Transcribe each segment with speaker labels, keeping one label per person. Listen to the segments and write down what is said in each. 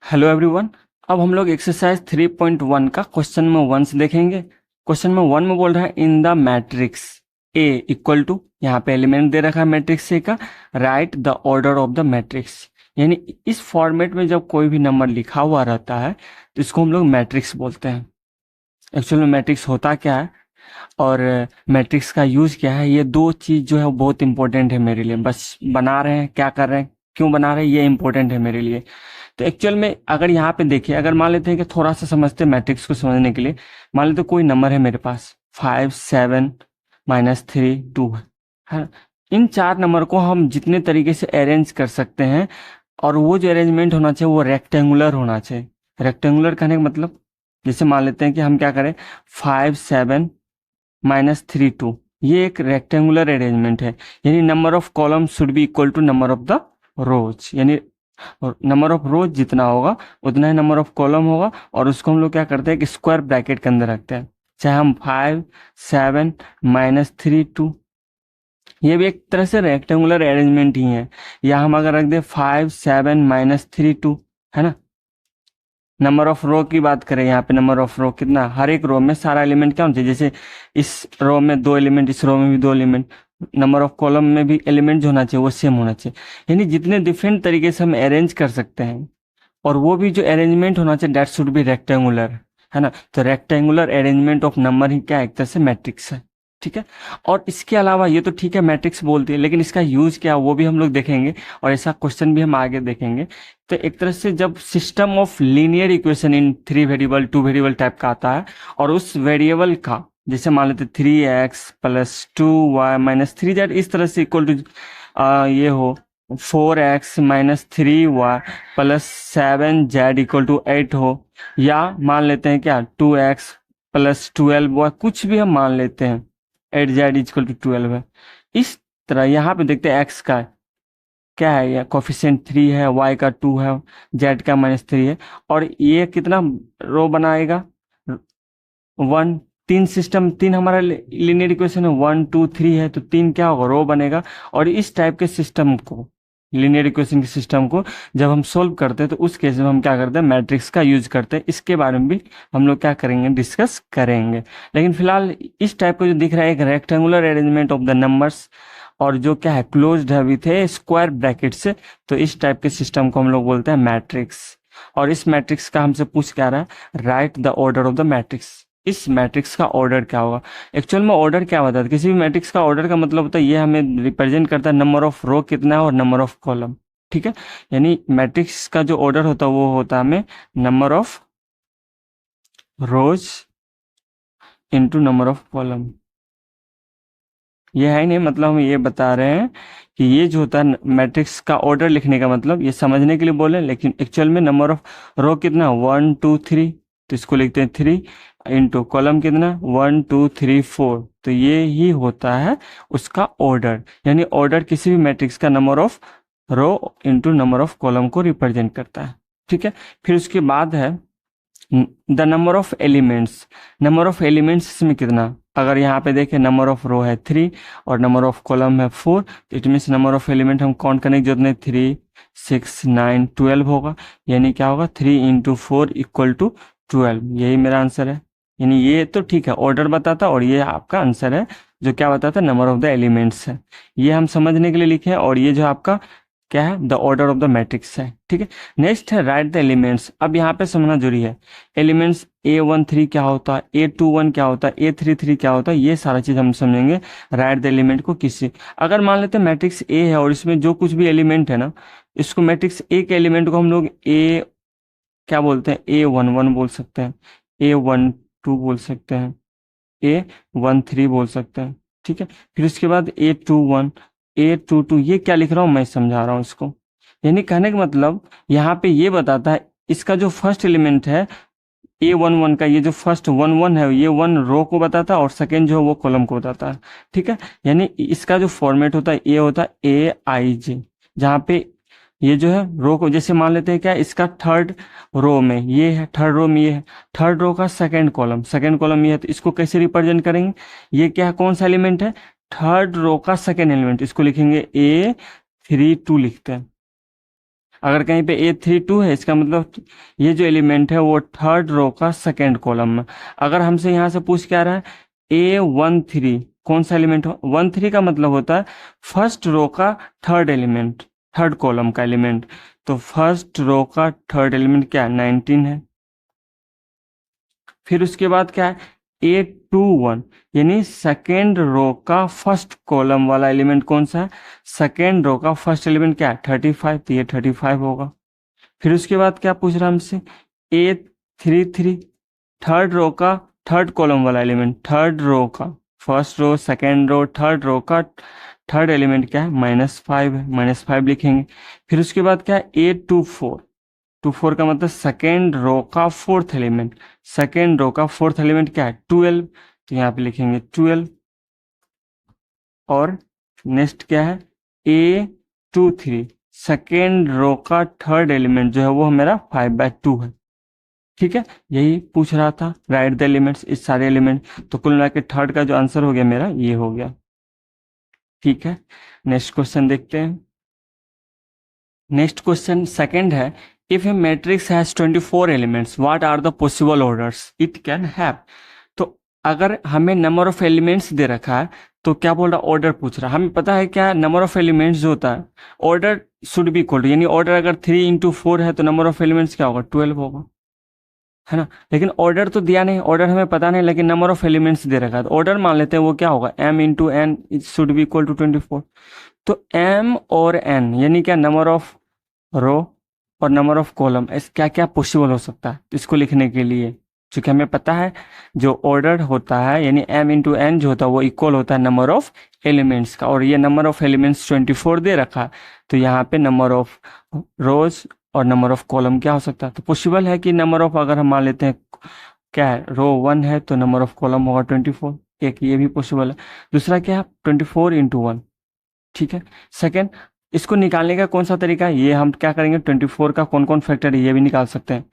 Speaker 1: Hello everyone. अब हम लोग एक्सरसाइज 3.1 का क्वेश्चन नंबर 1 से देखेंगे। क्वेश्चन नंबर 1 में बोल रहा है in the matrix A equal to, यहाँ पे एलिमेंट दे रखा है मैट्रिक्स ए का, right the order of the matrix. यानी इस फॉर्मेट में जब कोई भी नंबर लिखा हुआ रहता है तो इसको हम लोग मैट्रिक्स बोलते हैं। एक्चुअल में मैट्रिक्स होता क्या है और मैट्रिक्स का यूज क्या है, ये दो चीज जो है वो बहुत इंपॉर्टेंट है मेरे लिए। बस बना रहे हैं, क्या कर रहे हैं, क्यों बना रहे हैं, ये इंपॉर्टेंट है मेरे लिए। तो एक्चुअल में अगर यहाँ पे देखिए, अगर मान लेते हैं कि थोड़ा सा समझते हैं मैट्रिक्स को समझने के लिए, मान लेते कोई नंबर है मेरे पास 5 7 -3 2 है। इन चार नंबर को हम जितने तरीके से अरेंज कर सकते हैं, और वो जो अरेंजमेंट होना चाहिए वो रेक्टेंगुलर होना चाहिए। रेक्टेंगुलर कहने का मतलब, जैसे मान लेते हैं कि हम क्या करें, 5 7 -3 2, ये एक रेक्टेंगुलर अरेंजमेंट है। यानी number of column should be equal to number of the rows, यानी नंबर ऑफ रोज जितना होगा उतना ही नंबर ऑफ कॉलम होगा। और उसको हम लोग क्या करते हैं कि स्क्वायर ब्रैकेट के अंदर रखते हैं, चाहे हम 5 7 -3 2, ये भी एक तरह से रेक्टेंगुलर अरेंजमेंट ही है। या हम अगर रख दे 5 7 -3 2, है ना। नंबर ऑफ रो की बात करें, यहाँ पे नंबर ऑफ रो कितना, हर एक रो में सारा एलिमेंट क्या होना चाहिए, जैसे इस रो में 2 एलिमेंट, इस रो में भी 2 एलिमेंट, नंबर ऑफ कॉलम में भी एलिमेंट जो होना चाहिए वो सेम होना चाहिए। यानी जितने डिफरेंट तरीके से हम अरेंज कर सकते हैं, और वो भी जो अरेंजमेंट होना चाहिए दैट शुड बी रेक्टेंगुलर, है ना। तो रेक्टेंगुलर अरेंजमेंट ऑफ नंबर ही क्या है, एक तरह से मैट्रिक्स है, ठीक है। और इसके अलावा ये तो ठीक है मैट्रिक्स बोलती है, लेकिन इसका यूज क्या है वो भी हम लोग देखेंगे, और ऐसा क्वेश्चन भी हम आगे देखेंगे। तो एक तरह से जब system of linear equation in 3 variable 2 variable type का आता है, और उस वेरिएबल का जैसे मान लेते 3x + 2y - 3z इस तरह से इक्वल टू ये हो 4x - 3y + 7z = 8 हो, या मान लेते हैं क्या 2x + 12y, कुछ भी हम मान लेते हैं 8z = 12 है। इस तरह यहाँ पे देखते हैं x का क्या है, ये कोफिशिएंट 3 है, y का 2 है, z का -3 है, और ये कितना रो बनाएगा 1। तीन सिस्टम, तीन हमारा लीनियर इक्वेशन है, 1 2 3 है, तो तीन क्या होगा, रो बनेगा। और इस टाइप के सिस्टम को, लीनियर इक्वेशन के सिस्टम को जब हम सोल्व करते हैं तो उस केस में हम क्या करते हैं, मैट्रिक्स का यूज करते हैं। इसके बारे में भी हम लोग क्या करेंगे, डिस्कस करेंगे। लेकिन फिलहाल इस टाइप का जो दिख रहा है एक rectangular arrangement of the numbers, और जो क्या है क्लोज्ड है विथ ए स्क्वायर ब्रैकेट से, तो इस टाइप के सिस्टम को हम लोग बोलते हैं मैट्रिक्स। और इस मैट्रिक्स का हमसे पूछ क्या रहा है, right the order of the matrix. इस मैट्रिक्स का ऑर्डर क्या होगा। एक्चुअल में ऑर्डर क्या होता है, किसी भी मैट्रिक्स का ऑर्डर का मतलब होता है, ये हमें रिप्रेजेंट करता है नंबर ऑफ रो कितना है और नंबर ऑफ कॉलम, ठीक है। यानी मैट्रिक्स का जो ऑर्डर होता है वो होता है हमें number of rows into number of column. ये है ही नहीं, मतलब हम ये बता रहे हैं कि ये जो होता है मैट्रिक्स का ऑर्डर लिखने का मतलब, ये समझने के लिए बोले, लेकिन एक्चुअल में नंबर ऑफ रो कितना 1 2 3, तो इसको लिखते हैं 3 इंटू कॉलम कितना 1 2 3 4, तो ये ही होता है उसका ऑर्डर। यानी ऑर्डर किसी भी मैट्रिक्स का number of row into number of column को रिप्रेजेंट करता है, ठीक है। फिर उसके बाद है the number of elements. Number of elements इसमें कितना, अगर यहाँ पे देखें नंबर ऑफ रो है 3 और नंबर ऑफ कॉलम है 4, तो it means number of element हम काउंट करने की जरूरत नहीं, 3 6 9 12 होगा। यानी क्या होगा 3 × 4 = 12, यही मेरा आंसर है। यानी ये तो ठीक है ऑर्डर बताता, और ये आपका आंसर है जो क्या बताता है, नंबर ऑफ द एलिमेंट्स है। ये हम समझने के लिए लिखे हैं, और ये जो आपका क्या है, the order of the matrix है, ठीक है। नेक्स्ट है राइट द एलिमेंट्स। अब यहाँ पे समझना जरूरी है, एलिमेंट्स A13 क्या होता है, A21 क्या होता है, A33 क्या होता है, ये सारा चीज हम समझेंगे। राइट द एलिमेंट को किससे, अगर मान लेते हैं मैट्रिक्स A है और इसमें जो कुछ भी एलिमेंट है ना, इसको मैट्रिक्स A के एलिमेंट को हम लोग A क्या बोलते हैं, A11 बोल सकते हैं, A12 बोल सकते हैं, A13 बोल सकते हैं, ठीक है। फिर उसके बाद A21 A22, ये क्या लिख रहा हूँ मैं समझा रहा हूँ इसको। यानी कहने का मतलब यहाँ पे ये बताता है इसका जो फर्स्ट एलिमेंट है A11 का, ये जो फर्स्ट 1 1 है ये 1 रो को बताता है, और सेकेंड जो है वो कॉलम को बताता है, ठीक है। यानी इसका जो फॉर्मेट होता है ये होता है AIJ, जहाँ पे ये जो है रो को, जैसे मान लेते हैं क्या इसका थर्ड रो में ये है, थर्ड रो में ये है, थर्ड रो का सेकंड कॉलम ये है, तो इसको कैसे रिप्रेजेंट करेंगे, ये क्या है, कौन सा एलिमेंट है, थर्ड रो का सेकंड एलिमेंट, इसको लिखेंगे A32 लिखते हैं। अगर कहीं पे A32 है, इसका मतलब ये जो एलिमेंट है वो थर्ड रो का सेकेंड कॉलम में। अगर हमसे यहाँ से पूछ क्या रहा है, A13 कौन सा एलिमेंट हो, 13 का मतलब होता है फर्स्ट रो का थर्ड एलिमेंट, थर्ड कॉलम का एलिमेंट। तो फर्स्ट रो का थर्ड एलिमेंट क्या है, 19 है। फिर उसके बाद क्या है, A21 यानी सेकेंड रो का फर्स्ट कॉलम वाला एलिमेंट कौन सा है, सेकेंड रो का फर्स्ट एलिमेंट क्या है, 35, तो ये 35 होगा। फिर उसके बाद क्या पूछ रहा है हमसे, A33 थर्ड रो का थर्ड कॉलम वाला एलिमेंट, थर्ड रो का first row second row third row का थर्ड एलिमेंट क्या है, -5 है, -5 लिखेंगे। फिर उसके बाद क्या है, A24, 24 का मतलब सेकेंड रो का फोर्थ एलिमेंट, सेकेंड रो का फोर्थ एलिमेंट क्या है, 12, तो यहाँ पे लिखेंगे 12। और नेक्स्ट क्या है, A23 सेकेंड रो का थर्ड एलिमेंट जो है वो मेरा 5/2 है। ठीक है, यही पूछ रहा था, राइट द एलिमेंट्स, इस सारे एलिमेंट। तो कुल मिला के थर्ड का जो आंसर हो गया मेरा ये हो गया। ठीक है, नेक्स्ट क्वेश्चन देखते हैं। नेक्स्ट क्वेश्चन सेकंड है, if a matrix has 24 elements what are the possible orders it can have. तो अगर हमें नंबर ऑफ एलिमेंट्स दे रखा है तो क्या बोल रहा, ऑर्डर पूछ रहा है। हमें पता है क्या, नंबर ऑफ एलिमेंट्स जो होता है order should be equal to, यानी ऑर्डर अगर 3 × 4 है तो नंबर ऑफ एलिमेंट्स क्या होगा, 12 होगा, है ना। लेकिन ऑर्डर तो दिया नहीं, ऑर्डर हमें पता नहीं, लेकिन नंबर ऑफ एलिमेंट्स दे रखा है तो ऑर्डर मान लेते हैं वो क्या होगा, m × n it should be equal to 24। तो m और n यानी क्या, नंबर ऑफ रो और नंबर ऑफ कॉलम, इस क्या क्या पॉसिबल हो सकता है। तो इसको लिखने के लिए चूंकि हमें पता है जो ऑर्डर होता है यानी m × n जो होता है वो इक्वल होता है नंबर ऑफ एलिमेंट्स का, और ये नंबर ऑफ एलिमेंट्स 24 दे रखा है। तो यहाँ पे नंबर ऑफ रोज और नंबर ऑफ कॉलम क्या हो सकता है, तो पॉसिबल है कि नंबर ऑफ, अगर हम मान लेते हैं क्या है, रो 1 है तो नंबर ऑफ कॉलम होगा 24, एक ये भी पॉसिबल है। दूसरा क्या है, 24 × 1। ठीक है, सेकेंड, इसको निकालने का कौन सा तरीका है, ये हम क्या करेंगे, 24 का कौन कौन फैक्टर है ये भी निकाल सकते हैं।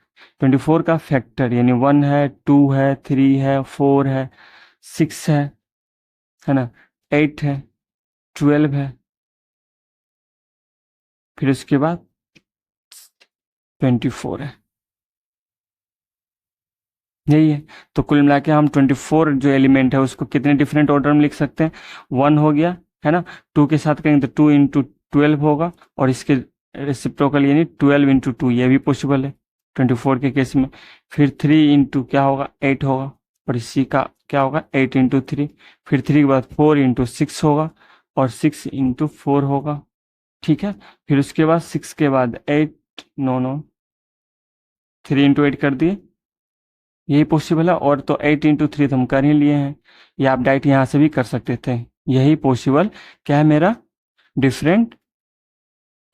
Speaker 1: 24 का फैक्टर यानी 1 है, 2 है, 3 है, 4 है, 6 है ना, 8 है, 12 है, फिर उसके बाद 24 है, यही है। तो कुल मिला के हम 24 जो एलिमेंट है उसको कितने डिफरेंट ऑर्डर में लिख सकते हैं, 1 हो गया, है ना, 2 के साथ करेंगे तो 2 × 12 होगा, और इसके रेसिप्रोकल यानी 12 × 2 ये भी पॉसिबल है 24 के केस में। फिर 3 × क्या होगा, 8 होगा, और इसी का क्या होगा, 8 × 3, फिर 3 के बाद 4 × 6 होगा, और 6 × 4 होगा। ठीक है, फिर उसके बाद 6 के बाद 8, नो नो 3 × 8 कर दिए, यही पॉसिबल है। और तो 8 × 3 तो हम कर ही लिए हैं, या आप डायरेक्ट यहाँ से भी कर सकते थे, यही पॉसिबल क्या है मेरा, डिफरेंट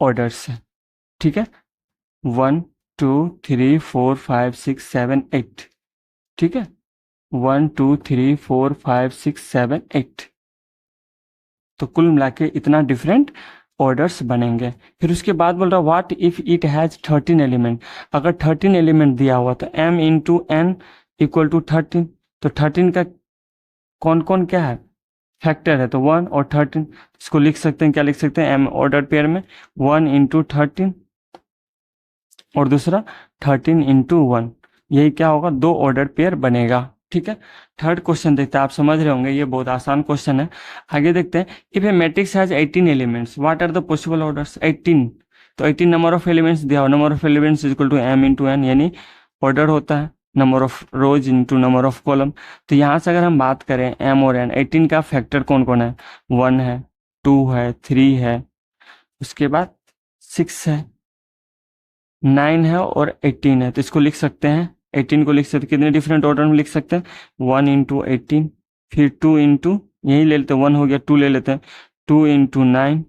Speaker 1: ऑर्डर्स है। ठीक है, 1 2 3 4 5 6 7 8, ठीक है, 1 2 3 4 5 6 7 8, तो कुल मिला के इतना डिफरेंट ऑर्डर्स बनेंगे। फिर उसके बाद बोल रहा what if it has 13 element, अगर 13 एलिमेंट दिया हुआ तो m × n इक्वल टू 13, तो 13 का कौन कौन क्या है, फैक्टर है, तो 1 और 13, इसको लिख सकते हैं, क्या लिख सकते हैं, m ऑर्डर पेयर में 1 × 13 और दूसरा 13 × 1, यही क्या होगा, 2 ऑर्डर पेयर बनेगा। ठीक है, थर्ड क्वेश्चन देखते हैं, आप समझ रहे होंगे ये बहुत आसान क्वेश्चन है। आगे देखते हैं, if a matrix has 18 elements what are the possible orders, 18, तो 18 नंबर ऑफ एलिमेंट्स दिया हो, number of elements equal to m × n, यानी ऑर्डर होता है number of rows into number of column. तो यहाँ से अगर हम बात करें m और n, 18 का फैक्टर कौन कौन है, 1 है, 2 है, 3 है, उसके बाद 6 है, 9 है और 18 है। तो इसको लिख सकते हैं, 18 को लिख सकते हैं, कितने डिफरेंट ऑर्डर में लिख सकते हैं, 1 × 18, फिर 2 × यही ले लेते हैं, 1 हो गया, 2 ले लेते हैं, 2 × 9,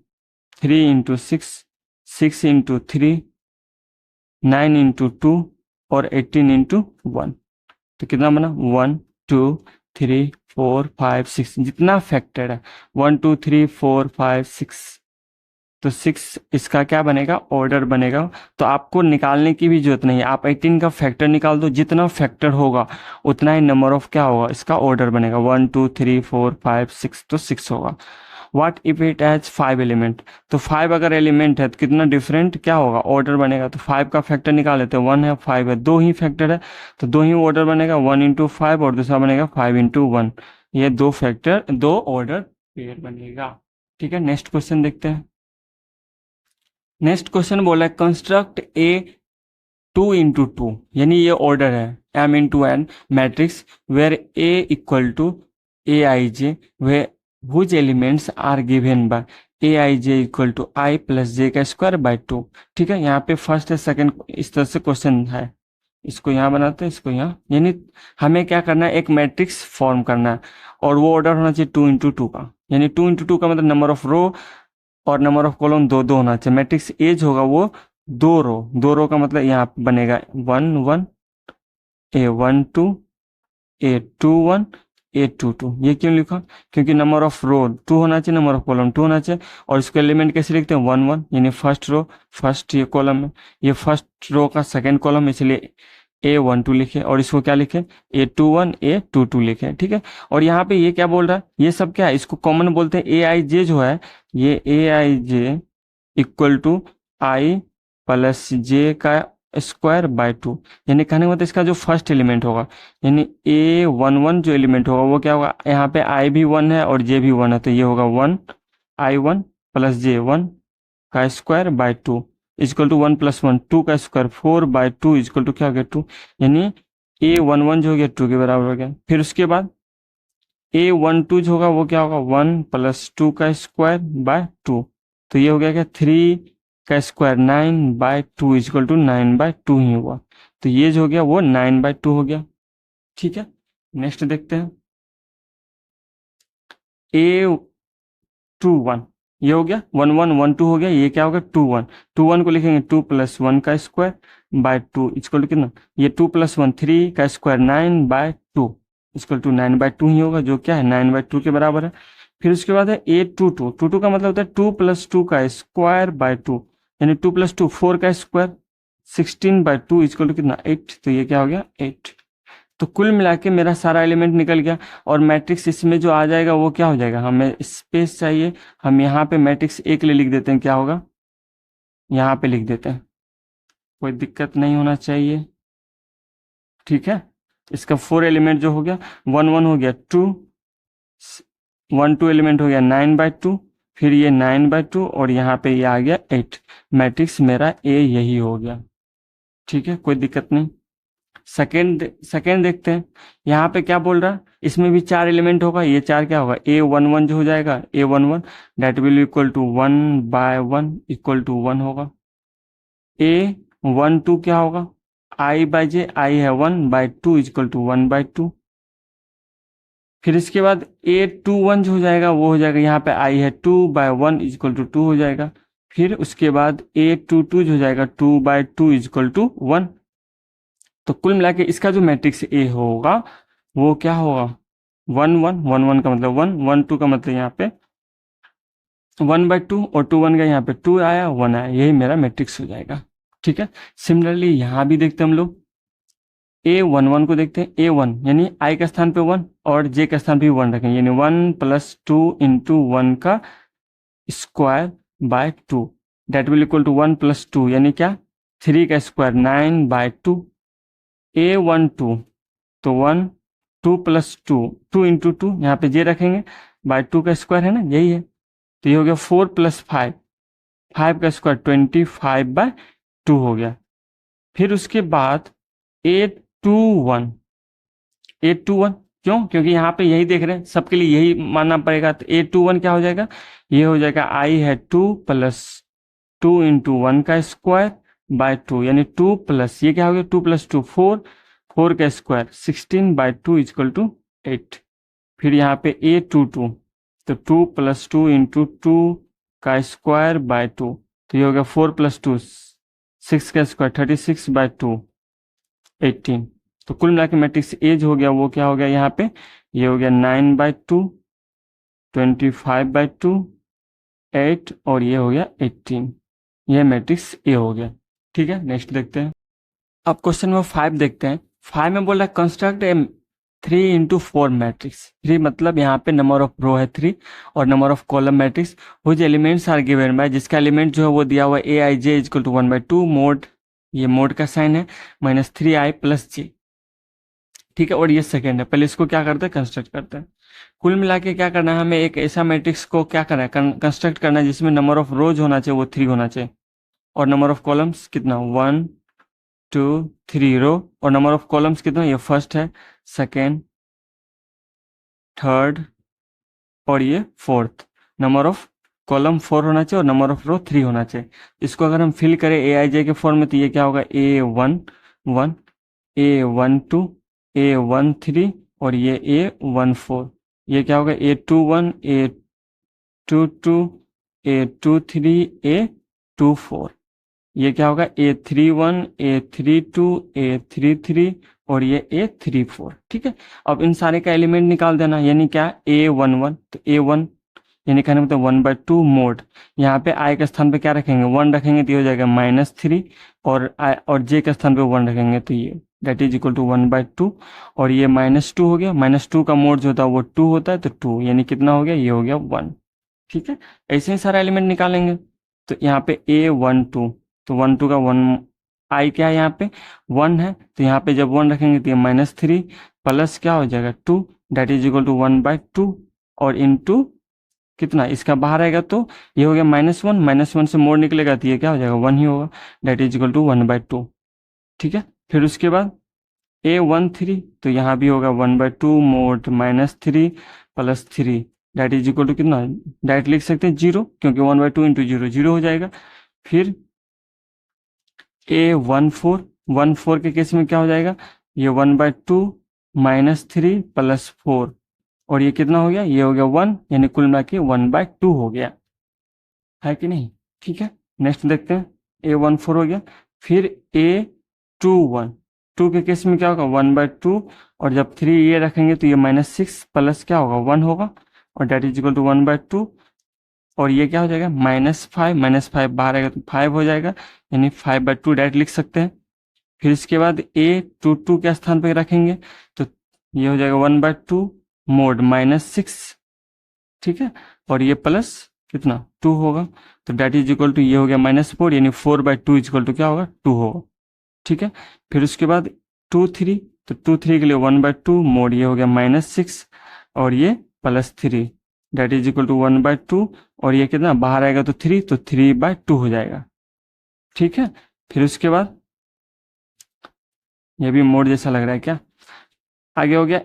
Speaker 1: 3 × 6, 6 × 3, 9 × 2 और 18 × 1, तो कितना बना, 1 2 3 4 5 6, जितना फैक्टर है 1 2 3 4 5 6, तो 6 इसका क्या बनेगा, ऑर्डर बनेगा। तो आपको निकालने की भी जरूरत नहीं है, आप 18 का फैक्टर निकाल दो, जितना फैक्टर होगा उतना ही नंबर ऑफ क्या होगा, इसका ऑर्डर बनेगा, 1 2 3 4 5 6, तो 6 होगा। What if it has 5 element, तो 5 अगर एलिमेंट है तो कितना डिफरेंट क्या होगा, ऑर्डर बनेगा। तो 5 का फैक्टर निकाल लेते हैं, 1 है 5 है, दो ही फैक्टर है तो दो ही ऑर्डर बनेगा, 1 इंटू 5 और दूसरा बनेगा 5 इंटू 1। ये दो फैक्टर, दो ऑर्डर पेयर बनेगा। ठीक है, नेक्स्ट क्वेश्चन देखते हैं। नेक्स्ट क्वेश्चन बोला है कंस्ट्रक्ट ए 2 इंटू 2, यानी ये ऑर्डर है m into n matrix where a equal to a i j, where whose elements are given by a i j equal to i plus j का square by 2। ठीक है, यहाँ पे फर्स्ट है second इस तरह से क्वेश्चन है, इसको यहाँ बनाते हैं, इसको यहाँ, यानी हमें क्या करना है, एक मैट्रिक्स फॉर्म करना है और वो ऑर्डर होना चाहिए 2 इंटू 2 का, यानी 2 इंटू 2 का मतलब नंबर ऑफ रो और नंबर ऑफ कॉलम दो दो होना चाहिए। मैट्रिक्स एज होगा वो दो रो का मतलब यहाँ बनेगा 1 1 A1 2 A2 1 A2 2। ये क्यों लिखा, क्योंकि नंबर ऑफ रो 2 होना चाहिए, नंबर ऑफ कॉलम 2 होना चाहिए, और इसको एलिमेंट कैसे लिखते हैं 1 1, यानी फर्स्ट रो फर्स्ट ये कॉलम है, ये फर्स्ट रो का सेकंड कॉलम, इसलिए A1 2 लिखे, और इसको क्या लिखे A2 1 A2 2 लिखे। ठीक है, और यहाँ पे ये क्या बोल रहा है, ये सब क्या है, इसको कॉमन बोलते हैं। ए आई जे जो है, ये ए i j equal to i plus j का स्क्वायर बाय 2, यानी कहने का मतलब इसका जो फर्स्ट एलिमेंट होगा, यानी A11 जो एलिमेंट होगा वो क्या होगा, यहाँ पे आई भी 1 है और जे भी 1 है, तो ये होगा 1 I1 प्लस जे 1 का square by 2 is equal to 1 plus 1 2 का स्क्वायर 4 बाय 2 इजक्वल टू क्या हो गया 2, यानी A11 जो हो गया 2 के बराबर हो गया। फिर उसके बाद A12 जो होगा वो क्या होगा 1 प्लस 2 का स्क्वायर बाय 2, तो ये हो गया क्या 3 का square 9 by 2 is equal to 9 by 2 ही हुआ, तो ये जो हो गया वो 9 बाय 2 हो गया। ठीक है, नेक्स्ट देखते हैं A21, ये हो गया 1 1 1 2 हो गया, ये क्या होगा 2 1, 2 1 को लिखेंगे 2 प्लस 1 का स्क्वायर बाय 2 इजक्वल टू कितना, ये 2 प्लस 1 3 का square 9 by 2 is equal to 9 by 2 ही होगा, जो क्या है 9 बाय 2 के बराबर है। फिर उसके बाद है A22 का मतलब होता है 2 प्लस 2 का स्क्वायर बाय 2, यानी 2 प्लस 2 4 का स्क्वायर 16 बाय 2 इजक्वल टू कितना 8, तो ये क्या हो गया 8। तो कुल मिला के मेरा सारा एलिमेंट निकल गया, और मैट्रिक्स इसमें जो आ जाएगा वो क्या हो जाएगा, हमें स्पेस चाहिए, हम यहाँ पे मैट्रिक्स ए के लिए लिख देते हैं, क्या होगा यहाँ पे लिख देते हैं, कोई दिक्कत नहीं होना चाहिए। ठीक है, इसका 4 एलिमेंट जो हो गया 1 1 हो गया 2 1 2 एलिमेंट हो गया 9 बाय 2, फिर ये 9 बाय 2 और यहाँ पे ये आ गया 8, मैट्रिक्स मेरा ए यही हो गया। ठीक है, कोई दिक्कत नहीं। सेकेंड देखते हैं, यहाँ पे क्या बोल रहा है, इसमें भी 4 एलिमेंट होगा, ये 4 क्या होगा A11 जो हो जाएगा A11 that will equal to 1 by 1 equal to 1 होगा। A12 क्या होगा I बाय जे, आई है 1 बाय 2 इक्वल टू 1 बाय 2। फिर इसके बाद A21 जो हो जाएगा वो हो जाएगा, यहाँ पे I है 2 बाय 1 इक्वल टू 2 हो जाएगा। फिर उसके बाद A22 जो हो जाएगा 2 बाय 2 इक्वल टू 1। तो कुल मिला के इसका जो मैट्रिक्स ए होगा वो क्या होगा 1 1 1 1 का मतलब 1 1 2 का मतलब यहाँ पे 1 बाय 2 और 2 1 का यहाँ पे 2 आया 1 आया, यही मेरा मैट्रिक्स हो जाएगा। ठीक है, सिमिलरली यहाँ भी देखते हैं हम लोग A11 को देखते हैं, A1 यानी I के स्थान पे 1 और J के स्थान पे 1 रखेंगे, यानी 1 प्लस 2 इंटू 1 का square by 2 that will equal to 1 plus 2 यानी क्या 3 का स्क्वायर 9 बाय 2। A12 तो 1 2 प्लस 2 2 इंटू 2 यहाँ पे J रखेंगे बाय 2 का स्क्वायर है ना, यही है, तो ये हो गया 4 प्लस 5 5 का स्क्वायर 25 बाय 2 हो गया। फिर उसके बाद A21 क्यों, क्योंकि यहाँ पे यही देख रहे हैं, सबके लिए यही मानना पड़ेगा, तो A21 क्या हो जाएगा, ये हो जाएगा I है 2 प्लस 2 इंटू 1 का स्क्वायर बाय 2 यानी 2 प्लस ये क्या हो गया 2 प्लस 2 4 का स्क्वायर 16 बाय 2 इक्वल टू 8। फिर यहाँ पे A22 तो 2 प्लस 2 इंटू 2 का स्क्वायर बाय 2, तो ये हो गया 4 प्लस 2 6 का स्क्वायर 36 बाय 2 18। तो कुल मिला के मैट्रिक्स एज हो गया वो क्या हो गया यहाँ पे, ये हो गया 9 बाय 2 25 बाय 2 8 और ये हो गया 18, ये मैट्रिक्स ए हो गया। ठीक है, नेक्स्ट देखते हैं। अब क्वेश्चन नंबर 5 देखते हैं। 5 में बोल रहा है कंस्ट्रक्ट ए 3 into 4 मैट्रिक्स। 3 मतलब यहाँ पे नंबर ऑफ रो है 3 और number of column matrix whose elements are given by, जिसका एलिमेंट जो है वो दिया हुआ है aij इक्वल टू 1/2 मोड, ये मोड का साइन है, -3i+j। ठीक है, और ये सेकेंड है। पहले इसको क्या करते हैं, कंस्ट्रक्ट करते हैं। कुल मिला के क्या करना है, हमें एक ऐसा मैट्रिक्स को क्या करना है, कंस्ट्रक्ट करना है जिसमें नंबर ऑफ रोज होना चाहिए वो 3 होना चाहिए, और नंबर ऑफ कॉलम्स कितना 1 2 3 रो, और नंबर ऑफ कॉलम्स कितना, ये फर्स्ट है, सेकेंड, थर्ड और ये फोर्थ। नंबर ऑफ कॉलम 4 होना चाहिए और नंबर ऑफ रो 3 होना चाहिए। इसको अगर हम फिल करें aij के फॉर्म में तो ये क्या होगा, a11 a12 a13 और ये a14। ये क्या होगा, a21 a22 a23 a24। ये क्या होगा, a31 a32 a33 और ये a34। ठीक है, अब इन सारे का एलिमेंट निकाल देना, यानी क्या, a11 तो a1 यानी कहने मतलब 1/2 मोड। यहाँ पे i के स्थान पे क्या रखेंगे, 1 रखेंगे तो ये हो जाएगा -3, और j के स्थान पे 1 रखेंगे तो ये दैट इज इक्वल टू 1/2, और ये -2 हो गया। -2 का मोड जो होता है वो 2 होता है, तो 2 यानी कितना हो गया, ये हो गया 1। ठीक है, ऐसे ही सारा एलिमेंट निकालेंगे। तो यहाँ पे a12 तो 1 2 का 1, i क्या है यहाँ पे 1 है, तो यहाँ पे जब 1 रखेंगे तो ये -3 प्लस क्या हो जाएगा 2 दैट इज इक्वल टू 1/2, और इनटू कितना, इसका बाहर आएगा तो ये हो गया -1, -1 से मोड़ निकलेगा तो ये क्या हो जाएगा 1 ही होगा दैट इज इक्वल टू 1/2। ठीक है, फिर उसके बाद a13 तो यहाँ भी होगा 1/2 mod -3 plus 3 that is equal to कितना, डायरेक्ट लिख सकते हैं 0, क्योंकि 1/2 इंटू 0 0 हो जाएगा। फिर a14 के केस में क्या हो जाएगा, ये 1/2 -3 प्लस 4 और ये कितना हो गया, ये हो गया 1, यानी कुल मिला के 1/2 हो गया, है कि नहीं। ठीक है, नेक्स्ट देखते हैं, a14 हो गया। फिर a21 2 के केस में क्या होगा 1/2, और जब 3 ये रखेंगे तो ये -6 प्लस क्या होगा 1 होगा, और डेट इज इक्वल टू 1/2, और ये क्या हो जाएगा -5 बाहर आएगा तो 5 हो जाएगा, यानी 5/2 डायरेक्ट लिख सकते हैं। फिर इसके बाद a22 के स्थान पे रखेंगे तो ये हो जाएगा 1/2 मोड -6। ठीक है, और ये प्लस कितना 2 होगा, तो डेट इज इक्वल टू ये हो गया -4, यानी 4/2 इक्वल टू क्या होगा 2 होगा। ठीक है, फिर उसके बाद 2 3 तो 2 3 के लिए 1/2 मोड ये हो गया -6 और ये +3 डेट इज इक्वल टू 1/2, और ये कितना बाहर आएगा तो 3, तो 3/2 हो जाएगा। ठीक है, फिर उसके बाद ये भी मोड जैसा लग रहा है क्या, आगे हो गया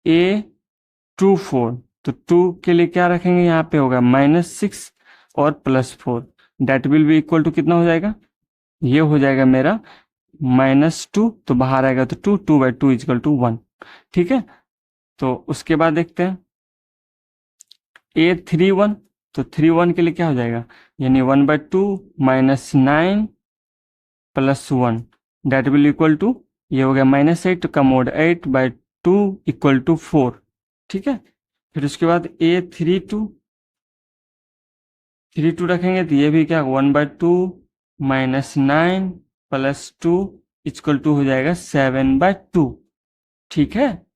Speaker 1: a24 तो 2 के लिए क्या रखेंगे, यहाँ पे होगा -6 और +4 that will be equal to कितना हो जाएगा, ये हो जाएगा मेरा -2 तो बाहर आएगा तो 2, 2/2 इक्वल टू 1। ठीक है, तो उसके बाद देखते हैं a31 तो 31 के लिए क्या हो जाएगा, यानी 1/2 -9 + 1 डेट विल इक्वल टू ये हो गया -8 का मोड 8/2 इक्वल टू 4। ठीक है, फिर उसके बाद a32 रखेंगे तो ये भी क्या 1/2 -9 + 2 इक्वल टू हो जाएगा 7/2। ठीक है,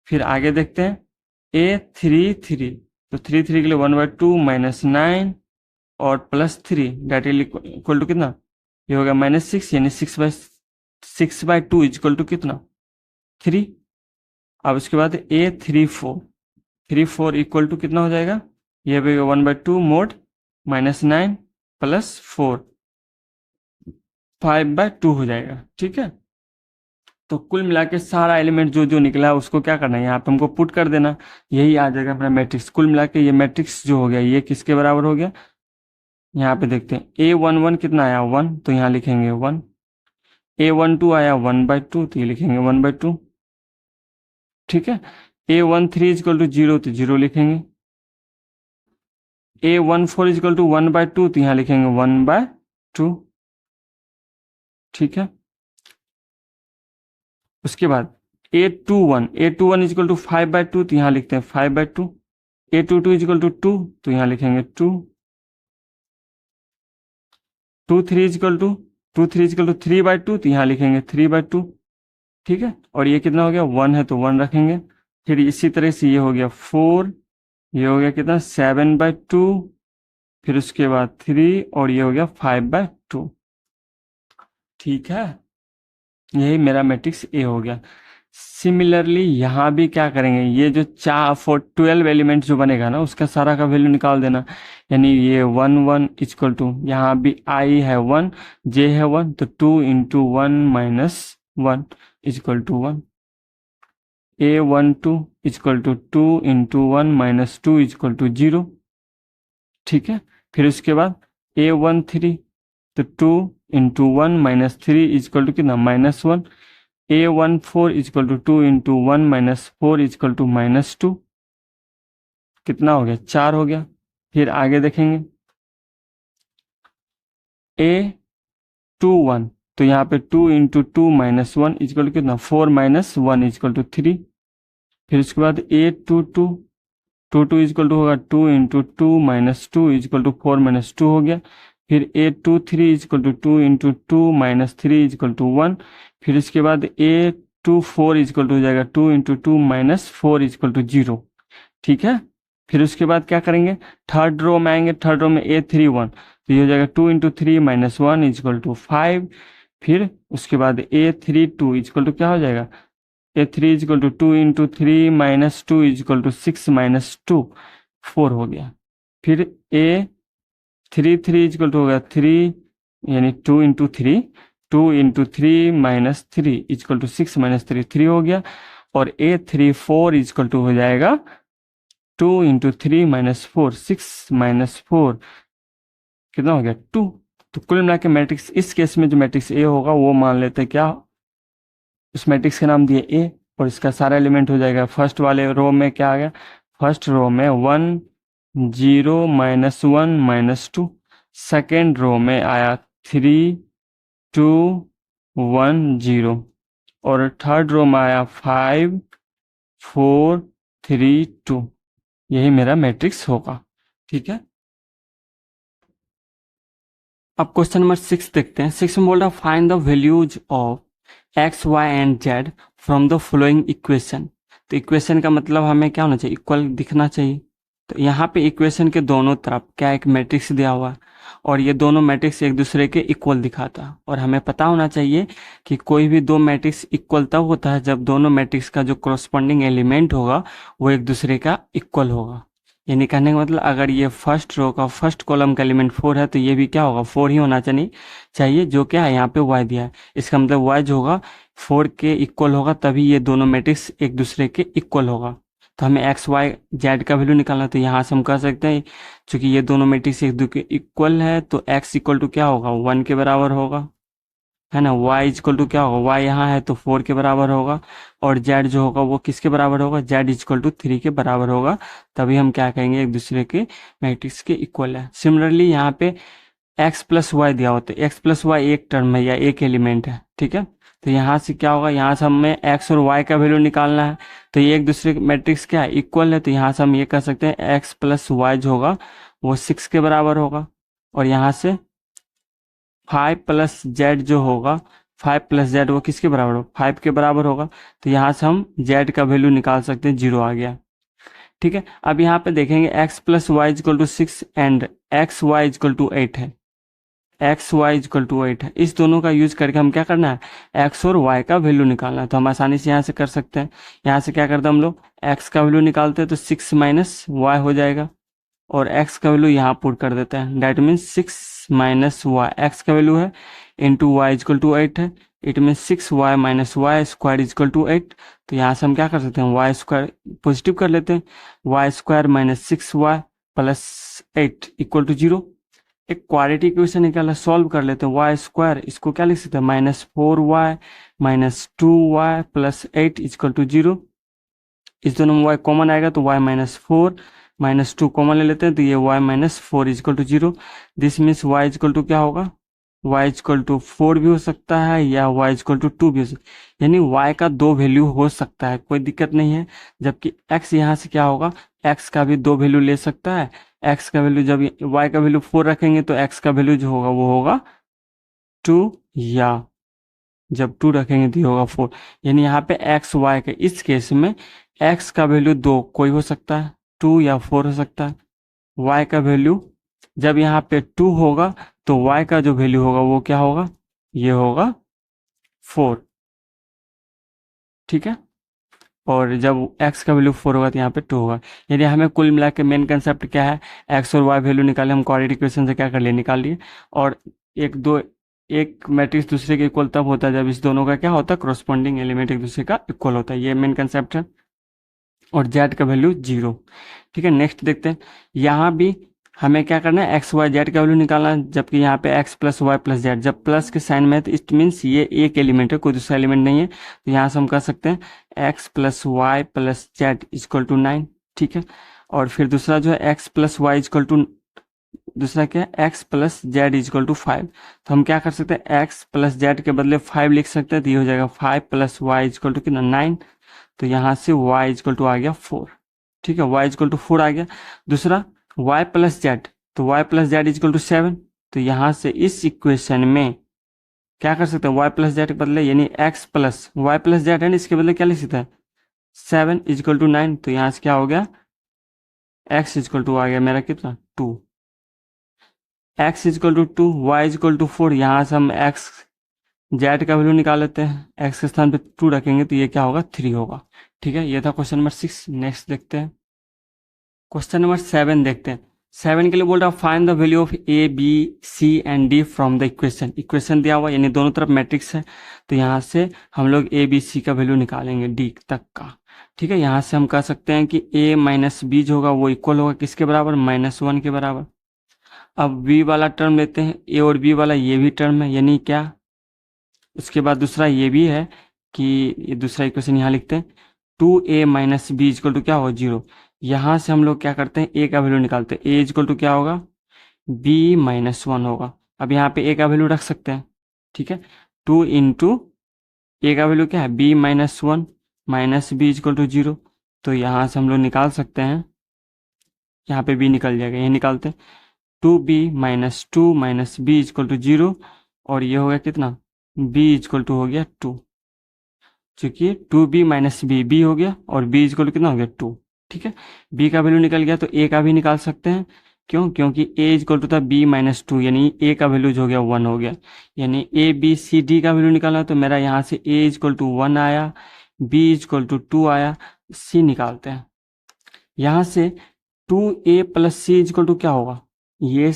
Speaker 1: फिर आगे देखते हैं a33 तो 33 के लिए 1/2 -9 और +3 डेट इक्वल टू कितना, ये हो गया -6, यानी 6/2 इक्वल टू कितना 3। अब उसके बाद a34 इक्वल टू कितना हो जाएगा, ये भी 1/2 मोड -9 + 4 5/2 हो जाएगा। ठीक है, तो कुल मिला के सारा एलिमेंट जो जो निकला है उसको क्या करना है, यहाँ पे हमको पुट कर देना, यही आ जाएगा अपना मैट्रिक्स। कुल मिला के ये मैट्रिक्स जो हो गया ये किसके बराबर हो गया, यहाँ पे देखते हैं a11 कितना आया 1 तो यहाँ लिखेंगे 1, a12 आया 1/2 तो ये लिखेंगे 1/2। ठीक है, a13 इक्वल टू 0 तो 0 लिखेंगे, a14 इक्वल टू 1/2 तो यहाँ लिखेंगे 1/2। ठीक है, उसके बाद a21 इक्वल टू 5/2 तो यहाँ लिखते हैं 5/2, a22 इक्वल टू 2 तो यहाँ लिखेंगे 2, 23 इक्वल टू 3/2 तो यहाँ लिखेंगे 3/2। ठीक है, और ये कितना हो गया 1 है तो 1 रखेंगे। फिर इसी तरह से ये हो गया 4, ये हो गया कितना 7/2, फिर उसके बाद 3 और ये हो गया 5/2। ठीक है, यही मेरा मैट्रिक्स ए हो गया। सिमिलरली यहाँ भी क्या करेंगे, ये जो 12 एलिमेंट जो बनेगा ना उसका सारा का वैल्यू निकाल देना। यानी ये 1 1 इक्वल टू, यहाँ भी आई है 1, जे है 1, तो 2 into 1 - 1 equal to 1। A12 equal to 2 into 1 - 2 equal to 0। ठीक है, फिर उसके बाद A13, तो 2 इंटू 1 - 3 इक्वल टू कितना -1। A14 equal to 2 into 1 - 4 equal to -2। कितना हो गया 4 हो गया। फिर आगे देखेंगे A21, तो यहाँ पे 2 इंटू 2 - 1 इक्वल टू कितना 4 - 1 इक्वल टू 3। फिर उसके बाद A22, 2 इक्वल टू होगा 2 इंटू 2 - 2 इक्वल टू 4 - 2 हो गया। फिर A23 equal to 2 into 2 - 3 equal to 1। फिर इसके बाद A24 इक्वल टू हो जाएगा 2 इंटू 2 - 4 इक्वल टू 0। ठीक है, फिर उसके बाद क्या करेंगे, थर्ड रो में आएंगे। थर्ड रो में A31, तो ये हो जाएगा 2 इंटू 3 - 1 इक्वल टू 5। फिर उसके बाद A32 इक्वल टू क्या हो जाएगा, A3 equal to 2 into 3 - 2 equal to 6 - 2, 4 हो गया। फिर A33 इक्वल टू होगा 3, यानी 2 इंटू 3, 2 इंटू 3 - 3 इक्वल टू 6 - 3, 3 हो गया। और A34 इक्वल टू हो जाएगा 2 इंटू 3 - 4, 6 - 4, कितना हो गया 2। तो कुल मिला के मैट्रिक्स, इस केस में जो मैट्रिक्स ए होगा वो मान लेते हैं क्या, उस मैट्रिक्स का नाम दिए ए, और इसका सारा एलिमेंट हो जाएगा। फर्स्ट वाले रो में क्या आ गया, फर्स्ट रो में 1 0 -1 -2, सेकेंड रो में आया 3 2 1 0, और थर्ड रो में आया 5 4 3 2। यही मेरा मैट्रिक्स होगा। ठीक है, अब क्वेश्चन नंबर 6 देखते हैं। 6 में बोल रहा है find the values of x y and z from the following equation. तो इक्वेशन का मतलब हमें क्या होना चाहिए, इक्वल दिखना चाहिए। तो यहाँ पे इक्वेशन के दोनों तरफ क्या एक मैट्रिक्स दिया हुआ है, और ये दोनों मैट्रिक्स एक दूसरे के इक्वल दिखाता है। और हमें पता होना चाहिए कि कोई भी दो मैट्रिक्स इक्वल तब होता है जब दोनों मैट्रिक्स का जो करस्पॉन्डिंग एलिमेंट होगा वो एक दूसरे का इक्वल होगा। यानी कहने का मतलब अगर ये फर्स्ट रो का फर्स्ट कॉलम का एलिमेंट 4 है तो ये भी क्या होगा 4 ही होना चाहिए, जो क्या है यहाँ पे y दिया है। इसका मतलब y जो होगा 4 के इक्वल होगा, तभी ये दोनों मैट्रिक्स एक दूसरे के इक्वल होगा। तो हमें एक्स वाई जेड का वैल्यू निकालना है, तो यहाँ से हम कह सकते हैं चूंकि ये दोनों मैट्रिक्स एक दूसरे के इक्वल है तो x इक्वल टू क्या होगा 1 के बराबर होगा, है ना। y इक्वल टू क्या होगा, y यहाँ है तो 4 के बराबर होगा, और z जो होगा वो किसके बराबर होगा, z इक्वल टू 3 के बराबर होगा। तभी हम क्या कहेंगे एक दूसरे के मैट्रिक्स के इक्वल है। सिमिलरली यहाँ पे x प्लस वाई दिया होता है, x प्लस वाई एक टर्म है या एक एलिमेंट है, ठीक है। तो यहाँ से क्या होगा, यहाँ से हमें x और y का वैल्यू निकालना है। तो ये एक दूसरे मैट्रिक्स क्या है इक्वल है, तो यहाँ से हम ये कह सकते हैं x प्लस वाई जो होगा वो 6 के बराबर होगा। और यहाँ से 5 प्लस जेड जो होगा, 5 प्लस जेड वो किसके बराबर होगा 5 के बराबर होगा। तो यहाँ से हम जेड का वैल्यू निकाल सकते हैं, 0 आ गया। ठीक है, अब यहाँ पे देखेंगे x plus y equal to 6 and x y equal to 8 है, एक्स वाई इक्वल टू 8 है। इस दोनों का यूज करके हम क्या करना है x और y का वैल्यू निकालना है। तो हम आसानी से यहाँ से कर सकते हैं। यहाँ से क्या करते हैं हम लोग x का वैल्यू निकालते हैं तो 6 माइनस वाई हो जाएगा, और x का वैल्यू यहाँ पुट कर देते हैं। That means 6 minus y, x का वैल्यू है इंटू वाई इक्वल टू 8 है। It mean 6y minus y square equal to 8। तो यहाँ से हम क्या कर सकते हैं वाई स्क्वायर पॉजिटिव कर लेते हैं, y square minus 6y plus 8 equal to 0। एक क्वाड्रेटिक इक्वेशन निकाला, सॉल्व कर लेते हैं। वाई स्क्वायर इसको क्या लिख सकते हैं -4y minus 2y plus 8 equal to 0। इस दोनों में y कॉमन आएगा तो y -4 -2 कॉमन ले लेते हैं, तो ये y -4 equal to 0। This means y equal to क्या होगा, y इक्वल टू 4 भी हो सकता है या y इक्वल टू 2 भी हो सकता है। यानी y का दो वैल्यू हो सकता है, कोई दिक्कत नहीं है। जबकि x यहाँ से क्या होगा, x का भी दो वैल्यू ले सकता है। x का वैल्यू जब y का वैल्यू 4 रखेंगे तो x का वैल्यू जो होगा वो होगा 2 या जब 2 रखेंगे तो ये होगा 4। यानी यहाँ पे एक्स वाई का, इस केस में एक्स का वैल्यू 2 कोई हो सकता है, 2 या 4 हो सकता है। वाई का वैल्यू जब यहाँ पे 2 होगा तो वाई का जो वैल्यू होगा वो क्या होगा, ये होगा 4। ठीक है, और जब x का वैल्यू 4 होगा तो यहाँ पे 2 होगा। यानी हमें कुल मिला के मेन कंसेप्ट क्या है, x और y वैल्यू निकाले, हम क्वाड्रेटिक इक्वेशन से क्या कर लिए, निकाल लिए। और एक मैट्रिक्स दूसरे के इक्वल तब होता है जब इस दोनों का क्या होता है, कॉरस्पॉन्डिंग एलिमेंट एक दूसरे का इक्वल होता है, ये मेन कंसेप्ट है। और z का वैल्यू 0। ठीक है, नेक्स्ट देखते हैं। यहाँ भी हमें क्या करना है, एक्स वाई जेड का वैल्यू निकालना है, जबकि यहाँ पे x plus y plus z, जब प्लस के साइन में है तो इट मीन्स ये एक एलिमेंट है, कोई दूसरा एलिमेंट नहीं है। तो यहाँ से हम कह सकते हैं x plus y plus z is equal to 9। ठीक है, और फिर दूसरा जो है x plus y is equal to, दूसरा क्या है, x plus z is equal to 5। तो हम क्या कर सकते हैं, एक्स प्लस जेड के बदले 5 लिख सकते हैं, तो ये हो जाएगा 5 प्लस वाई इजक्वल टू कितना, 9। तो यहाँ से y इजक्वल टू आ गया 4। ठीक है, y इजक्वल टू 4 आ गया। दूसरा y प्लस जेड, तो y plus z is equal to 7। तो यहाँ से इस इक्वेशन में क्या कर सकते हैं, y प्लस जेड के बदले, यानी x plus y plus z है, इसके बदले क्या लिख सकते हैं, 7 इजक्वल टू 9। तो यहाँ से क्या हो गया, x इजक्वल टू आ गया मेरा कितना, 2। x is equal to 2, y is equal to 4। यहाँ से हम x जेड का वैल्यू निकाल लेते हैं, x के स्थान पे 2 रखेंगे तो ये क्या होगा, 3 होगा। ठीक है, ये था क्वेश्चन नंबर 6। नेक्स्ट देखते हैं क्वेश्चन नंबर 7 देखते हैं। 7 के लिए बोल रहा है find the value of A B C and D from the equation. Equation दिया हुआ यानी दोनों तरफ मैट्रिक्स है, तो यहाँ से हम लोग ए बी सी का वैल्यू निकालेंगे डी तक का। ठीक है, यहाँ से हम कह सकते हैं कि a माइनस बी जो होगा वो इक्वल होगा किसके बराबर, -1 के बराबर। अब b वाला टर्म लेते हैं, a और b वाला ये भी टर्म है, यानी क्या, उसके बाद दूसरा ये भी है कि ये दूसरा इक्वेशन यहाँ लिखते हैं, 2a minus B equal to क्या होगा, 0। यहाँ से हम लोग क्या करते हैं, a का वैल्यू निकालते हैं, a इजक्वल टू क्या होगा, b -1 होगा। अब यहाँ पे a का वैल्यू रख सकते हैं। ठीक है, 2 इंटू a का वैल्यू क्या है, b-1 minus B equal to 0। तो यहाँ से हम लोग निकाल सकते हैं, यहाँ पे b निकल जाएगा, ये निकालते हैं, 2b-2 minus B equal to 0। और ये हो गया कितना, b इजक्वल टू हो गया 2, चूंकि 2b माइनस बी हो गया और b इजक्वल टू कितना हो गया, 2। ठीक है, b का वैल्यू निकल गया तो a का भी निकाल सकते हैं। क्यों, क्योंकि a इजक्वल टू था b-2, यानी a का वैल्यू जो हो गया 1 हो गया। यानी a b c d का वैल्यू निकालना, तो मेरा यहाँ से a इजक्वल टू 1 आया, b इजक्वल टू 2 आया, c निकालते हैं। यहाँ से 2a plus C is equal to क्या होगा, ये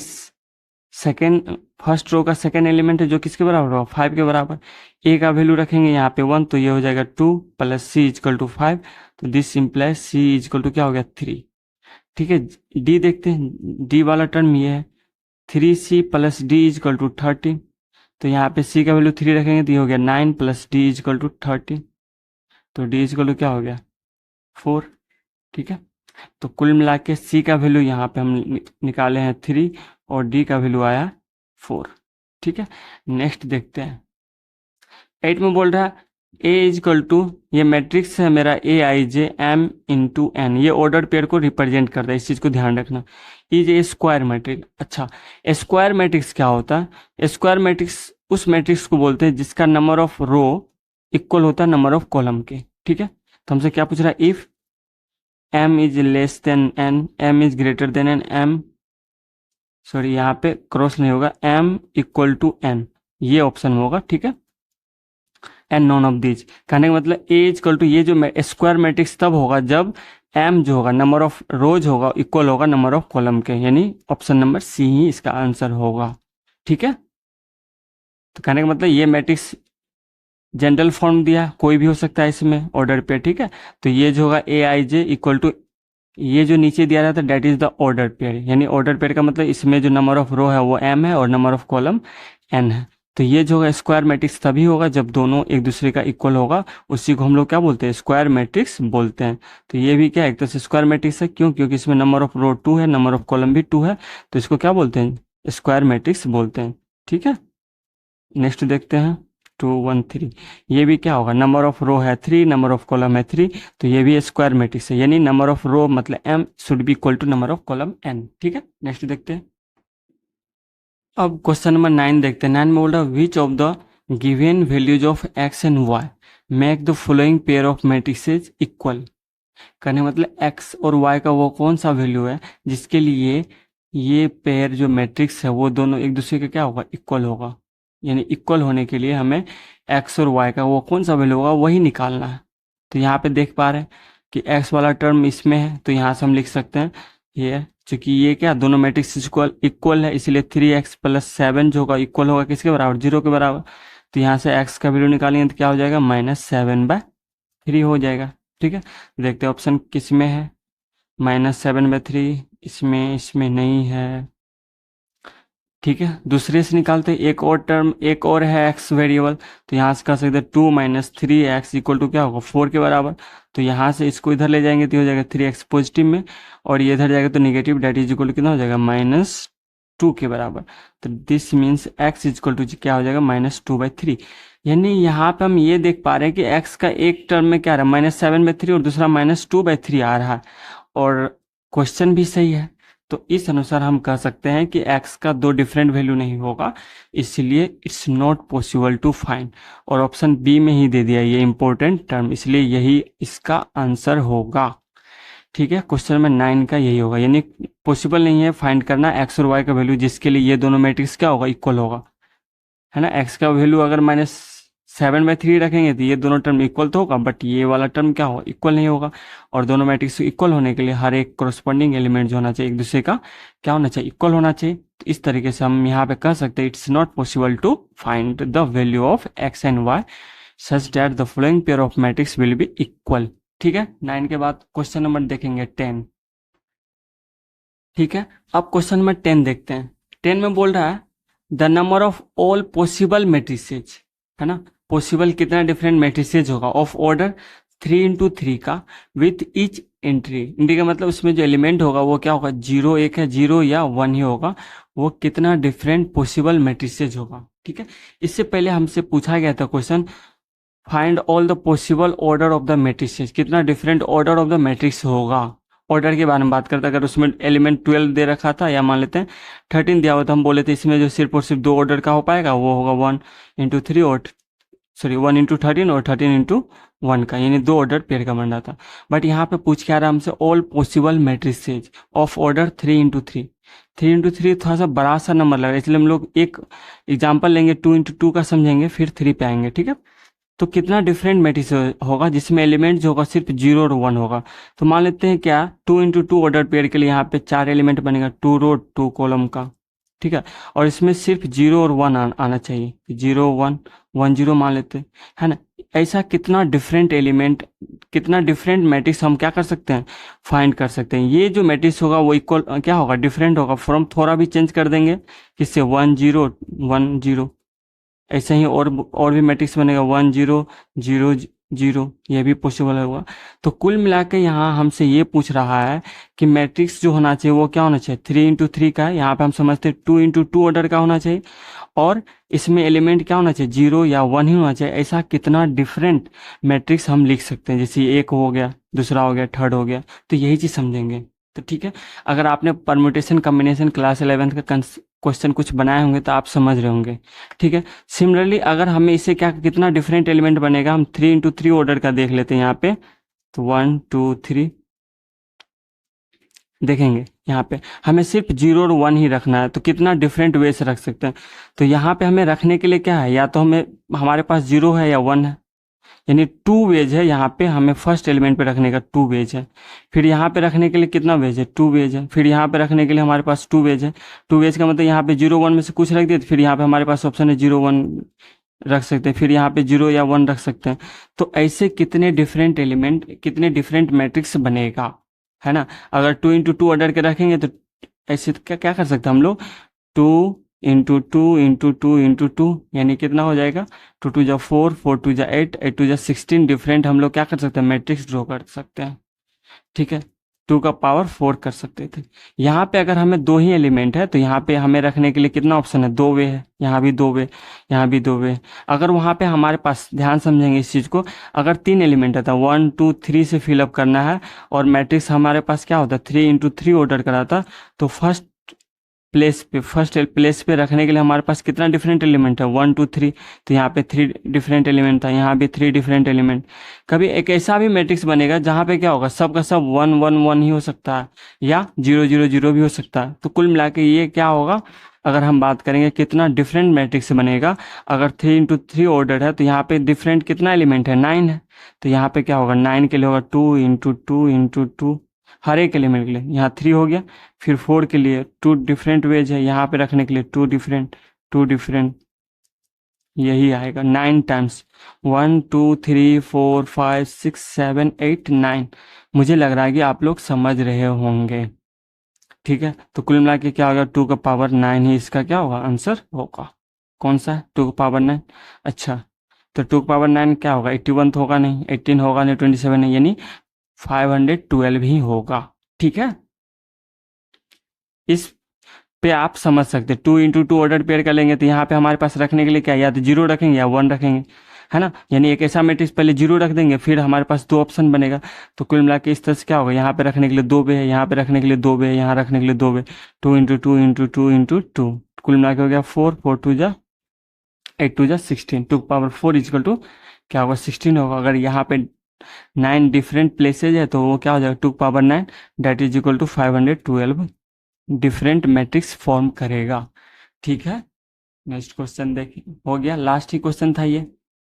Speaker 1: सेकेंड फर्स्ट रो का सेकेंड एलिमेंट है जो किसके बराबर होगा, 5 के बराबर। a का वैल्यू रखेंगे यहाँ पे 1, तो ये हो जाएगा 2 प्लस सी इजक्वल टू 5। तो this implies C is equal to क्या हो गया, 3। ठीक है, d देखते हैं, d वाला टर्म ये है, 3c plus D is equal to 13। तो यहाँ पे c का वैल्यू 3 रखेंगे तो ये हो गया 9 प्लस डी इजक्वल टू 13। तो d इजक्वल टू क्या हो गया, 4। ठीक है, तो कुल मिला के c का वैल्यू यहाँ पे हम निकाले हैं 3 और d का वैल्यू आया 4। ठीक है, नेक्स्ट देखते हैं 8 में बोल रहा है a इजक्वल टू, ये मैट्रिक्स है मेरा ए i J M into N, ये ऑर्डर पेयर को रिप्रेजेंट करता है, इस चीज़ को ध्यान रखना। Is a square matrix. अच्छा, स्क्वायर मैट्रिक्स क्या होता है, स्क्वायर मैट्रिक्स उस मैट्रिक्स को बोलते हैं जिसका नंबर ऑफ रो इक्वल होता है नंबर ऑफ कॉलम के। ठीक है, तो हमसे क्या पूछ रहा है, if m is less than n, m is greater than n, m sorry यहाँ पे क्रॉस नहीं होगा, m इक्वल टू n, ये ऑप्शन होगा। ठीक है, एंड नॉन ऑफ दीज, कहने का मतलब ए इक्वल टू, ये जो स्क्वायर मैट्रिक्स तब होगा जब m जो होगा नंबर ऑफ रोज होगा इक्वल होगा नंबर ऑफ कॉलम के, यानी ऑप्शन नंबर सी ही इसका आंसर होगा। ठीक है, तो कहने का मतलब ये मैट्रिक्स जनरल फॉर्म दिया, कोई भी हो सकता है इसमें ऑर्डर पे। ठीक है, तो ये जो होगा ए आई जे इक्वल टू, ये जो नीचे दिया रहता है that is the order pair, यानी ऑर्डर पेयर का मतलब इसमें जो नंबर ऑफ रो है वो m है और नंबर ऑफ कॉलम n है। तो ये जो है स्क्वायर मैट्रिक्स तभी होगा जब दोनों एक दूसरे का इक्वल होगा, उसी को हम लोग क्या बोलते हैं, स्क्वायर मैट्रिक्स बोलते हैं। तो ये भी क्या है, एक तरह से स्क्वायर मैट्रिक्स है, क्यों, क्योंकि इसमें नंबर ऑफ रो 2 है, नंबर ऑफ कॉलम भी 2 है, तो इसको क्या बोलते हैं, स्क्वायर मैट्रिक्स बोलते हैं। ठीक है, नेक्स्ट देखते हैं 2 1 3, ये भी क्या होगा, नंबर ऑफ रो है 3, नंबर ऑफ कॉलम है 3, तो ये भी स्क्वायर मैट्रिक्स है, यानी नंबर ऑफ रो मतलब m should be equal to number of column n। ठीक है, नेक्स्ट देखते हैं। अब क्वेश्चन नंबर 9 देखते हैं। 9 में बोल रहा है which of the given values of x and y make the following pair of matrices equal. कहने मतलब एक्स और वाई का वो कौन सा वैल्यू है जिसके लिए ये पेयर जो मैट्रिक्स है वो दोनों एक दूसरे का क्या होगा, इक्वल होगा। यानी इक्वल होने के लिए हमें एक्स और वाई का वो कौन सा वैल्यू होगा वही निकालना है। तो यहाँ पे देख पा रहे हैं कि एक्स वाला टर्म इसमें है, तो यहाँ से हम लिख सकते हैं ये, चूंकि ये क्या दोनों मैट्रिक्स इक्वल इक्वल है, इसीलिए 3x+7 जो होगा इक्वल होगा किसके बराबर, 0 के बराबर। तो यहाँ से x का वैल्यू निकालेंगे तो क्या हो जाएगा, -7/3 हो जाएगा। ठीक है, देखते हैं ऑप्शन किस में है, -7/3 इसमें, इसमें नहीं है। ठीक है, दूसरे से निकालते हैं, एक और टर्म, एक और है एक्स वेरिएबल, तो यहाँ से कर सकते हैं 2 - 3x = क्या होगा, 4 के बराबर। तो यहाँ से इसको इधर ले जाएंगे तो हो जाएगा 3x पॉजिटिव में, और ये इधर जाएगा तो negative, that is equal to कितना हो जाएगा, -2 के बराबर। तो दिस मीन्स x = क्या हो जाएगा, -2/3। यानी यहाँ पे हम ये देख पा रहे हैं कि x का एक टर्म में क्या आ रहा है, -7/3 और दूसरा -2/3 आ रहा है, और क्वेश्चन भी सही है। तो इस अनुसार हम कह सकते हैं कि x का दो डिफरेंट वैल्यू नहीं होगा, इसलिए it's not possible to find. और ऑप्शन बी में ही दे दिया ये इंपॉर्टेंट टर्म, इसलिए यही इसका आंसर होगा। ठीक है, क्वेश्चन नंबर 9 का यही होगा, यानी पॉसिबल नहीं है फाइंड करना x और y का वैल्यू जिसके लिए ये दोनों मैट्रिक्स क्या होगा, इक्वल होगा, है ना। x का वैल्यू अगर -7/3 रखेंगे तो ये दोनों टर्म इक्वल तो होगा, बट ये वाला टर्म क्या होगा, इक्वल नहीं होगा। और दोनों मैट्रिक्स इक्वल होने के लिए हर एक कोरस्पॉन्डिंग एलिमेंट जो होना चाहिए एक दूसरे का क्या होना चाहिए, इक्वल होना चाहिए। तो इस तरीके से हम यहाँ पे कह सकते हैं it's not possible to find the value of x and y such that the following pair of matrix will be equal. ठीक है, 9 के बाद क्वेश्चन नंबर देखेंगे 10। ठीक है, अब क्वेश्चन नंबर 10 देखते हैं। 10 में बोल रहा है the number of all possible matrices, है ना, पॉसिबल कितना डिफरेंट मैट्रिसेज होगा ऑफ ऑर्डर 3 × 3 का विथ ईच एंट्री का मतलब उसमें जो एलिमेंट होगा वो क्या होगा, 0 एक है, 0 या 1 ही होगा, वो कितना डिफरेंट पॉसिबल मैट्रिसेज होगा। ठीक है, इससे पहले हमसे पूछा गया था question find all the possible order of the matrices, कितना different order of the matrix होगा। ऑर्डर के बारे में बात करते हैं, अगर उसमें एलिमेंट 12 दे रखा था या मान लेते हैं 13 दिया हुआ, तो हम बोले थे इसमें जो सिर्फ और सिर्फ दो ऑर्डर का हो पाएगा वो होगा 1 × 3 और 1 × 13 और 13 × 1 का, यानी दो ऑर्डर पेयर का बन रहा था। बट यहाँ पे पूछ के आ रहा है हमसे all possible matrices of order 3 × 3। 3 × 3 थोड़ा सा बड़ा सा नंबर लग रहा है, इसलिए हम लोग एक एग्जाम्पल लेंगे, 2 × 2 का समझेंगे, फिर 3 पे आएंगे। ठीक है, तो कितना डिफरेंट मैट्रिक्स होगा जिसमें एलिमेंट जो होगा सिर्फ 0 और 1 होगा। तो मान लेते हैं क्या 2 × 2 ऑर्डर पेयर के लिए यहाँ पे 4 एलिमेंट बनेगा, 2 रो 2 कॉलम का। ठीक है, और इसमें सिर्फ 0 और 1 आना चाहिए, 0 1 1 0 मान लेते हैं, है ना। ऐसा कितना डिफरेंट एलिमेंट, कितना डिफरेंट मैट्रिक्स हम क्या कर सकते हैं, फाइंड कर सकते हैं। ये जो मैट्रिक्स होगा वो इक्वल क्या होगा, डिफरेंट होगा, फॉर्म थोड़ा भी चेंज कर देंगे, किससे, 1 0 1 0, ऐसे ही और भी मैट्रिक्स बनेगा 1 0 0 0, ये भी पॉसिबल होगा। तो कुल मिला के यहाँ हमसे ये पूछ रहा है कि मैट्रिक्स जो होना चाहिए वो क्या होना चाहिए, 3 × 3 का है, यहाँ पे हम समझते हैं 2 × 2 ऑर्डर का होना चाहिए, और इसमें एलिमेंट क्या होना चाहिए, 0 या 1 ही होना चाहिए। ऐसा कितना डिफरेंट मैट्रिक्स हम लिख सकते हैं, जैसे एक हो गया, दूसरा हो गया, थर्ड हो गया, तो यही चीज़ समझेंगे। तो ठीक है, अगर आपने परम्यूटेशन कम्बिनेशन क्लास 11th का क्वेश्चन कुछ बनाए होंगे तो आप समझ रहे होंगे। ठीक है, सिमिलरली अगर हमें इसे क्या कितना डिफरेंट एलिमेंट बनेगा, हम 3 × 3 ऑर्डर का देख लेते हैं यहाँ पे, तो 1 2 3 देखेंगे, यहाँ पे हमें सिर्फ 0 और 1 ही रखना है, तो कितना डिफरेंट वे से रख सकते हैं। तो यहाँ पे हमें रखने के लिए क्या है, या तो हमें हमारे पास 0 है या 1 है, यानी 2 वेज है, यहाँ पे हमें फर्स्ट एलिमेंट पे रखने का 2 वेज है। फिर यहाँ पे रखने के लिए कितना वेज है, 2 वेज है। फिर यहाँ पे रखने के लिए हमारे पास 2 वेज है। 2 वेज का मतलब यहाँ पे 0 1 में से कुछ रख दिए, तो फिर यहाँ पे हमारे पास ऑप्शन है 0 1 रख सकते हैं, फिर यहाँ पे 0 या 1 रख सकते हैं। तो ऐसे कितने डिफरेंट एलिमेंट, कितने डिफरेंट मैट्रिक्स बनेगा, है ना। अगर 2 × 2 ऑर्डर के रखेंगे तो ऐसे क्या क्या कर सकते हैं हम लोग, 2 × 2 × 2 × 2, यानी कितना हो जाएगा, 2 2 जा 4 4 2 जा 8 8 2 जा 16 डिफरेंट हम लोग क्या कर सकते हैं, मैट्रिक्स ड्रॉ कर सकते हैं। ठीक है, 2 का पावर 4 कर सकते थे। यहाँ पे अगर हमें 2 ही एलिमेंट है तो यहाँ पे हमें रखने के लिए कितना ऑप्शन है, 2 वे है, यहाँ भी 2 वे, यहाँ भी 2 वे। अगर वहाँ पे हमारे पास, ध्यान समझेंगे इस चीज़ को, अगर 3 एलिमेंट है तो 1 2 3 से फिलअप करना है, और मैट्रिक्स हमारे पास क्या होता है, 3 × 3 ऑर्डर करा था, तो फर्स्ट प्लेस पे, फर्स्ट प्लेस पे रखने के लिए हमारे पास कितना डिफरेंट एलिमेंट है, 1 2 3, तो यहाँ पे 3 डिफरेंट एलिमेंट था, यहाँ भी 3 डिफरेंट एलिमेंट। कभी एक ऐसा भी मैट्रिक्स बनेगा जहाँ पे क्या होगा, सब का सब 1 1 1 ही हो सकता है या 0 0 0 भी हो सकता है। तो कुल मिला के ये क्या होगा, अगर हम बात करेंगे कितना डिफरेंट मैट्रिक्स बनेगा, अगर 3 इंटू 3 ऑर्डर है तो यहाँ पे डिफरेंट कितना एलिमेंट है, 9 है। तो यहाँ पे क्या होगा, 9 के लिए होगा 2 इंटू 2 इंटू 2, हर एक एलिमेंट के लिए। यहाँ 3 हो गया। फिर 4 के लिए 2 डिफरेंट वेज है यहाँ पे रखने के लिए, 2 डिफरेंट, यही आएगा 9 टाइम्स, 1 2 3 4 5 6 7 8 9। मुझे लग रहा है कि आप लोग समझ रहे होंगे। ठीक है, तो कुल मिला के क्या होगा, 2 का पावर 9 ही इसका क्या होगा, आंसर होगा। कौन सा है, 2 का पावर 9। अच्छा, तो 2 का पावर 9 क्या होगा, 81 तो होगा नहीं, 18 होगा नहीं, 27 नहीं, यानी 512 ही होगा। ठीक है, इस पे आप समझ सकते हैं। 2 इंटू 2 ऑर्डर पेयर कर लेंगे तो यहाँ पे हमारे पास रखने के लिए क्या, या तो 0 रखेंगे या 1 रखेंगे, है ना। यानी एक ऐसा मैट्रिक्स पहले 0 रख देंगे, फिर हमारे पास 2 ऑप्शन बनेगा। तो कुल मिला के इस तरह से क्या होगा, यहाँ पे रखने के लिए 2 बे है, यहाँ पे रखने के लिए 2 बे है, यहाँ रखने के लिए 2 बे, 2 इंटू 2 इंटू 2 इंटू 2, कुल मिला के हो गया 4 4 2 जा 8 2 जा 16, 2 पावर 4 इजकल टू क्या होगा, 16 होगा। अगर यहाँ पे 9 डिफरेंट प्लेसेज है तो वो क्या हो जाएगा, 2 power 9 that is equal to 512 different matrix form करेगा। ठीक है, नेक्स्ट क्वेश्चन देखिए, हो गया, लास्ट ही क्वेश्चन था ये।